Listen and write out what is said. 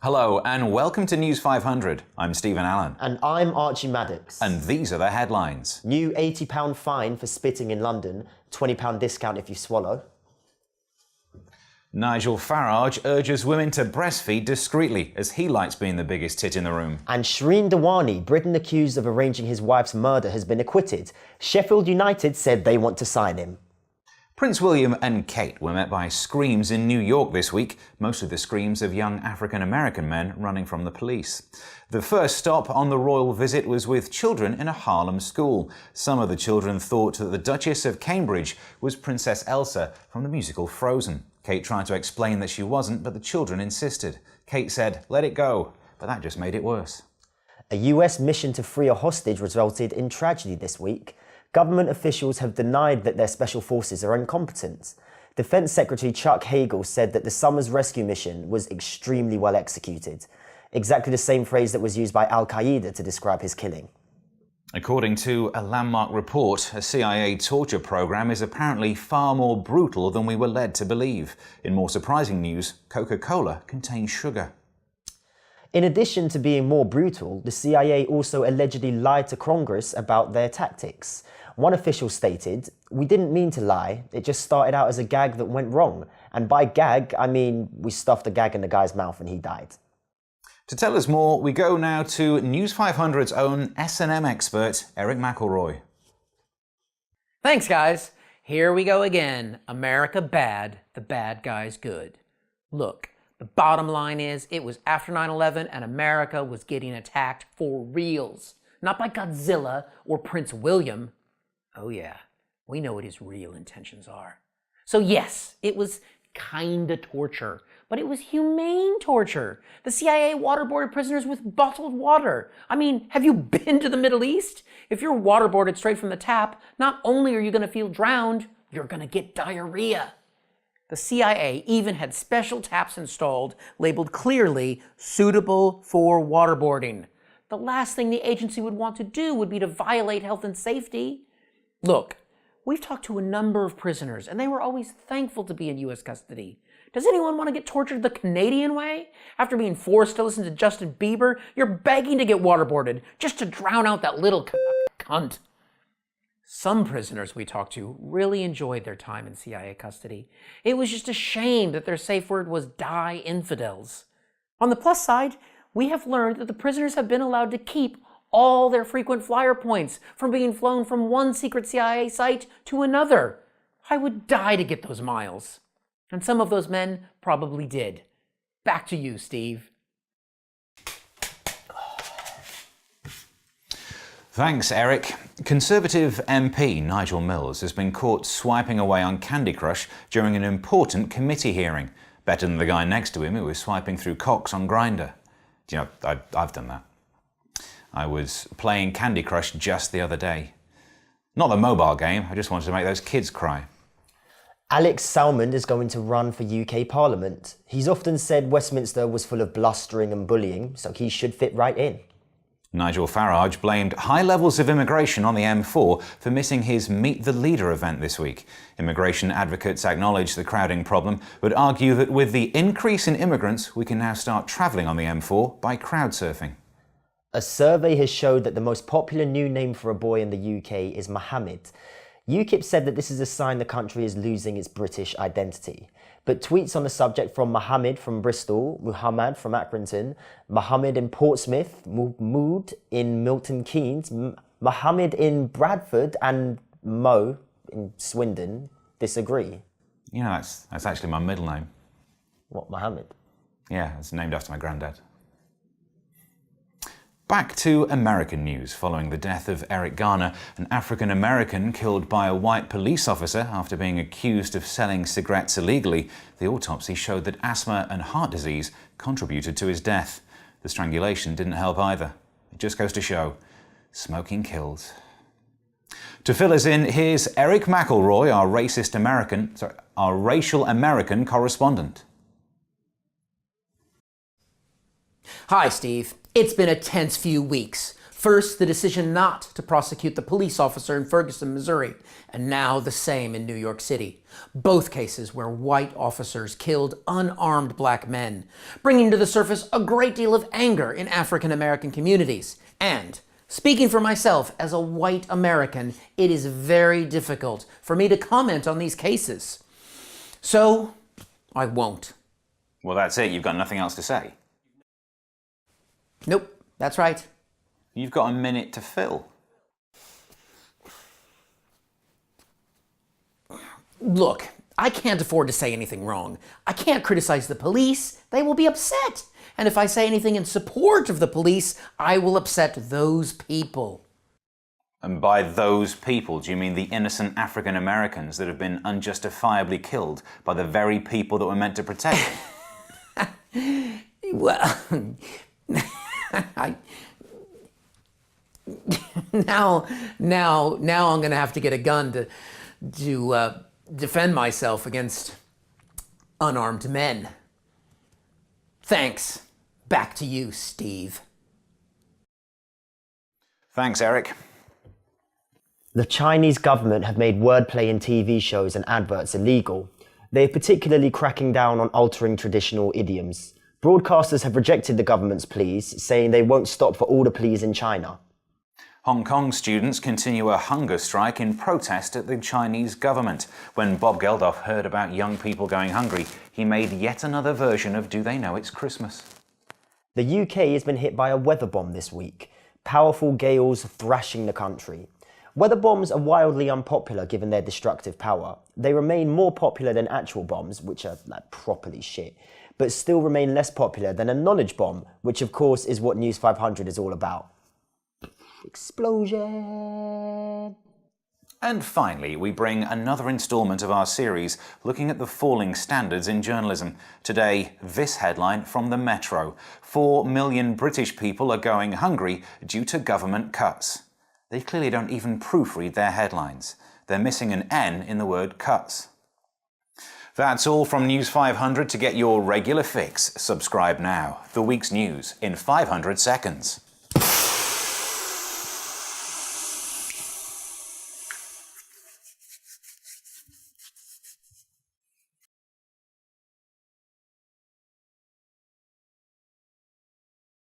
Hello and welcome to News 500. I'm Stephen Allen. And I'm Archie Maddox. And these are the headlines. New £80 fine for spitting in London, £20 discount if you swallow. Nigel Farage urges women to breastfeed discreetly as he likes being the biggest tit in the room. And Shreen Dewani, Britain accused of arranging his wife's murder, has been acquitted. Sheffield United said they want to sign him. Prince William and Kate were met by screams in New York this week, mostly the screams of young African-American men running from the police. The first stop on the royal visit was with children in a Harlem school. Some of the children thought that the Duchess of Cambridge was Princess Elsa from the musical Frozen. Kate tried to explain that she wasn't, but the children insisted. Kate said, "Let it go," but that just made it worse. A US mission to free a hostage resulted in tragedy this week. Government officials have denied that their special forces are incompetent. Defense Secretary Chuck Hagel said that the summer's rescue mission was extremely well executed. Exactly the same phrase that was used by Al-Qaeda to describe his killing. According to a landmark report, a CIA torture program is apparently far more brutal than we were led to believe. In more surprising news, Coca-Cola contains sugar. In addition to being more brutal, the CIA also allegedly lied to Congress about their tactics. One official stated, "We didn't mean to lie, it just started out as a gag that went wrong. And by gag, I mean we stuffed a gag in the guy's mouth and he died." To tell us more, we go now to News 500's own S&M expert, Eric McElroy. Thanks, guys. Here we go again. America bad, the bad guys good. Look, the bottom line is it was after 9/11 and America was getting attacked for reals. Not by Godzilla or Prince William. Oh yeah, we know what his real intentions are. So yes, it was kinda torture, but it was humane torture. The CIA waterboarded prisoners with bottled water. I mean, have you been to the Middle East? If you're waterboarded straight from the tap, not only are you gonna feel drowned, you're gonna get diarrhea. The CIA even had special taps installed, labeled clearly, suitable for waterboarding. The last thing the agency would want to do would be to violate health and safety. Look, we've talked to a number of prisoners, and they were always thankful to be in U.S. custody. Does anyone want to get tortured the Canadian way? After being forced to listen to Justin Bieber, you're begging to get waterboarded just to drown out that little cunt. Some prisoners we talked to really enjoyed their time in CIA custody. It was just a shame that their safe word was die infidels. On the plus side, we have learned that the prisoners have been allowed to keep all their frequent flyer points from being flown from one secret CIA site to another. I would die to get those miles. And some of those men probably did. Back to you, Steve. Thanks, Eric. Conservative MP Nigel Mills has been caught swiping away on Candy Crush during an important committee hearing. Better than the guy next to him who was swiping through cocks on Grindr. Do you know, I've done that. I was playing Candy Crush just the other day. Not the mobile game, I just wanted to make those kids cry. Alex Salmond is going to run for UK Parliament. He's often said Westminster was full of blustering and bullying, so he should fit right in. Nigel Farage blamed high levels of immigration on the M4 for missing his Meet the Leader event this week. Immigration advocates acknowledge the crowding problem, but argue that with the increase in immigrants, we can now start travelling on the M4 by crowd surfing. A survey has showed that the most popular new name for a boy in the UK is Mohammed. UKIP said that this is a sign the country is losing its British identity. But tweets on the subject from Mohammed from Bristol, Muhammad from Accrington, Mohammed in Portsmouth, Mood in Milton Keynes, Mohammed in Bradford and Mo in Swindon disagree. You know, that's actually my middle name. What, Mohammed? Yeah, it's named after my granddad. Back to American news following the death of Eric Garner, an African-American killed by a white police officer after being accused of selling cigarettes illegally. The autopsy showed that asthma and heart disease contributed to his death. The strangulation didn't help either. It just goes to show, smoking kills. To fill us in, here's Eric McElroy, our racial American correspondent. Hi, Steve. It's been a tense few weeks. First, the decision not to prosecute the police officer in Ferguson, Missouri, and now the same in New York City. Both cases where white officers killed unarmed black men, bringing to the surface a great deal of anger in African American communities. And, speaking for myself as a white American, it is very difficult for me to comment on these cases. So, I won't. Well, that's it. You've got nothing else to say. Nope, that's right. You've got a minute to fill. Look, I can't afford to say anything wrong. I can't criticize the police. They will be upset. And if I say anything in support of the police, I will upset those people. And by those people, do you mean the innocent African Americans that have been unjustifiably killed by the very people that were meant to protect them? Well, now I'm going to have to get a gun to defend myself against unarmed men. Thanks. Back to you, Steve. Thanks, Eric. The Chinese government have made wordplay in TV shows and adverts illegal. They are particularly cracking down on altering traditional idioms. Broadcasters have rejected the government's pleas, saying they won't stop for all the pleas in China. Hong Kong students continue a hunger strike in protest at the Chinese government. When Bob Geldof heard about young people going hungry, he made yet another version of Do They Know It's Christmas? The UK has been hit by a weather bomb this week. Powerful gales thrashing the country. Weather bombs are wildly unpopular given their destructive power. They remain more popular than actual bombs, which are properly shit, but still remain less popular than a knowledge bomb, which of course is what News500 is all about. Explosion! And finally, we bring another instalment of our series looking at the falling standards in journalism. Today, this headline from the Metro. 4 million British people are going hungry due to government cuts. They clearly don't even proofread their headlines. They're missing an N in the word cuts. That's all from News500. To get your regular fix, subscribe now. The week's news in 500 seconds.